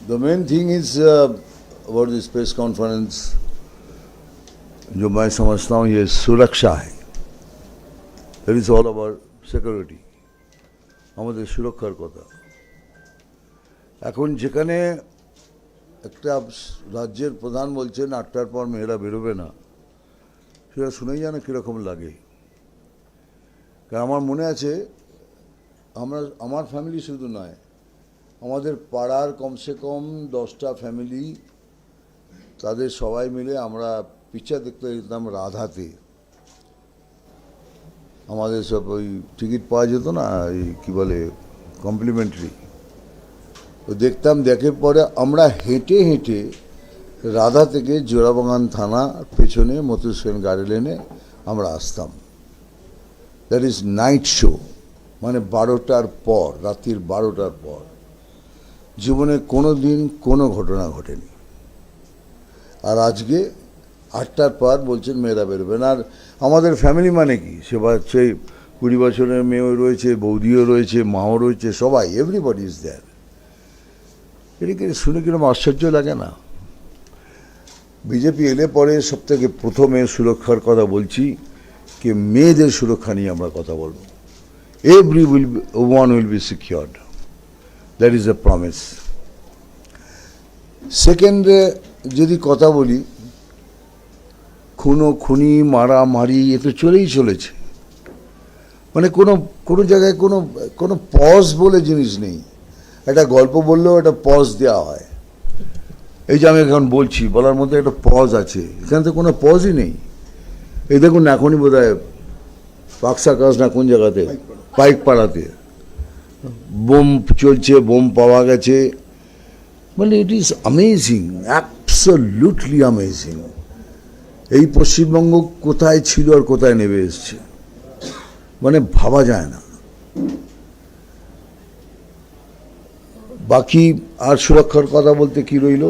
The main thing is about this press conference. जो मैं समझता हूँ ये सुरक्षा है. It is all about security. আমাদের সুরক্ষার কথা. এখন যেখানে একটা রাজ্যের প্রধান বলছেন 8টার পর মেয়েরা বেরোবে না, সেটা শুনেই যেন কীরকম লাগে. কারণ আমার মনে আছে আমার ফ্যামিলি শুধু নয়, আমাদের পাড়ার কমসে কম 10টা ফ্যামিলি, তাদের সবাই মিলে আমরা পিকচার দেখতে যেতাম রাধাতে. আমাদের সব ওই টিকিট পাওয়া যেত না, এই কী বলে কমপ্লিমেন্টারি, তো দেখতাম. দেখে পরে আমরা হেঁটে হেঁটে রাধা থেকে জোড়াবাগান থানা পেছনে মধুসূদন গাড়ি লেনে আমরা আসতাম. দ্যাট ইজ নাইট শো, মানে 12টার পর, রাত্রির 12টার পর. জীবনে কোনো দিন কোনো ঘটনা ঘটেনি. আর আজকে 8টার পর বলছেন মেয়েরা বেরোবেন. আর আমাদের ফ্যামিলি মানে কি, সে 20 বছরের মেয়েও রয়েছে, বৌদিও রয়েছে, মাও রয়েছে, সবাই, এভরিবডি ইজ দেয়ার. এটাকে শুনে কিরকম আশ্চর্য লাগে না? বিজেপি এলে পরে সব থেকে প্রথমে সুরক্ষার কথা বলছি, কি মেয়েদের সুরক্ষা নিয়ে আমরা কথা বলবো. Everyone will be secured. That is a promise. Second, যদি কথা বলি, খুনি মারামারি এ তো চলেই চলেছে. মানে কোনো জায়গায় কোনো পজ বলে জিনিস নেই. একটা গল্প বললেও একটা পজ দেওয়া হয়. এই যে আমি এখন বলছি, বলার মধ্যে একটা পজ আছে, এখানে তো কোনো পজই নেই. এই দেখুন এখনই বোধ হয় পাকসাকাশ না কোন জায়গাতে, পাইকপাড়াতে বোম চলছে, বোম পাওয়া গেছে. মানে it is amazing, absolutely amazing. এই পশ্চিমবঙ্গ কোথায় ছিল আর কোথায় নেমে এসছে, মানে ভাবা যায় না. বাকি আর সুরক্ষার কথা বলতে কি রইল,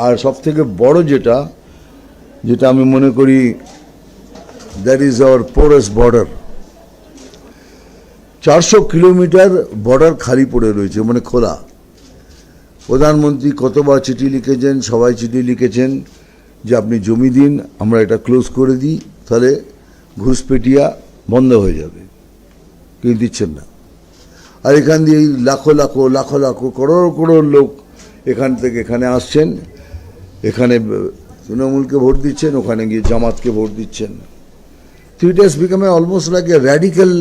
আর সব থেকে বড় যেটা আমি মনে করি, that is our forest border. 400 kilometre border খালি পড়ে রয়েছে, মানে খোলা. প্রধানমন্ত্রী কতবার চিঠি লিখেছেন, সবাই চিঠি লিখেছেন যে আপনি জমি দিন, আমরা এটা ক্লোজ করে দিই, তাহলে ঘুষপেটিয়া বন্ধ হয়ে যাবে. কিন্তু দিচ্ছেন না. আর এখান দিয়ে লাখো লাখো করোড় লোক এখান থেকে এখানে আসছেন, এখানে তৃণমূলকে ভোট দিচ্ছেন, ওখানে গিয়ে জামাতকে ভোট দিচ্ছেন. তো it has become almost like a radical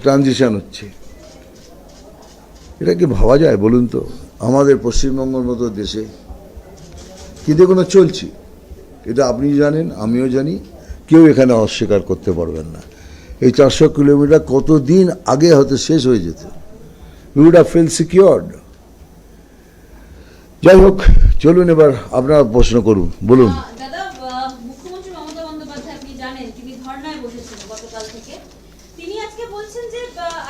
transition হচ্ছে. এটা কি ভাবা যায় বলুন তো, আমাদের পশ্চিমবঙ্গের মতো দেশে? কি দেখুন চলছে, এটা আপনি জানেন, আমিও জানি, কেউ এখানে অস্বীকার করতে পারবেন না. এই 400 কিলোমিটার কতদিন আগে হয়তো শেষ হয়ে যেত. We would have feel secured. যাই হোক, চলুন এবার আপনারা প্রশ্ন করুন, বলুন. দাদা, মুখ্যমন্ত্রী মমতা বন্দ্যোপাধ্যায় আপনি জানেন তিনি ধর্নায় বসেছেন গতকাল থেকে. তিনি আজকে বলছেন যে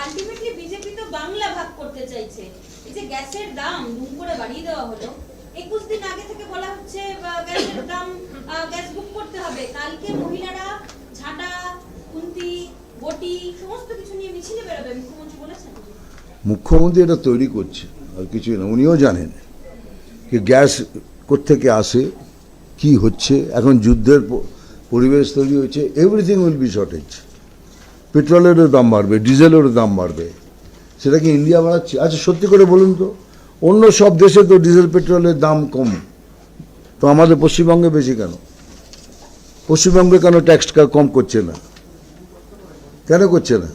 আলটিমেটলি বিজেপি তো বাংলা ভাগ করতে চাইছে. এই যে গ্যাসের দাম দুম করে বাড়িয়ে দেওয়া হলো, 21 দিন আগে থেকে বলা হচ্ছে গ্যাসের দাম, গ্যাস বুক করতে হবে. কালকে মহিলারা ঝাঁটা, খুন্তি, বটি সমস্ত কিছু নিয়ে মিছিলে বেরোবে, মুখ্যমন্ত্রী বলেছেন. মুখ্যমন্ত্রী এটা তৈরি করছে, আর কিছুই না. উনিও জানেন যে গ্যাস কোত্থেকে আসে, কি হচ্ছে. এখন যুদ্ধের পরিবেশ তৈরি হয়েছে, এভরিথিং উইল বি শর্টেজ. পেট্রোলেরও দাম বাড়বে, ডিজেলেরও দাম বাড়বে. সেটা কি ইন্ডিয়া বাড়াচ্ছে? আচ্ছা সত্যি করে বলুন তো, অন্য সব দেশে তো ডিজেল পেট্রোলের দাম কম, তো আমাদের পশ্চিমবঙ্গে বেশি কেন? পশ্চিমবঙ্গে কেন ট্যাক্স কম করছে না, কেন করছে না?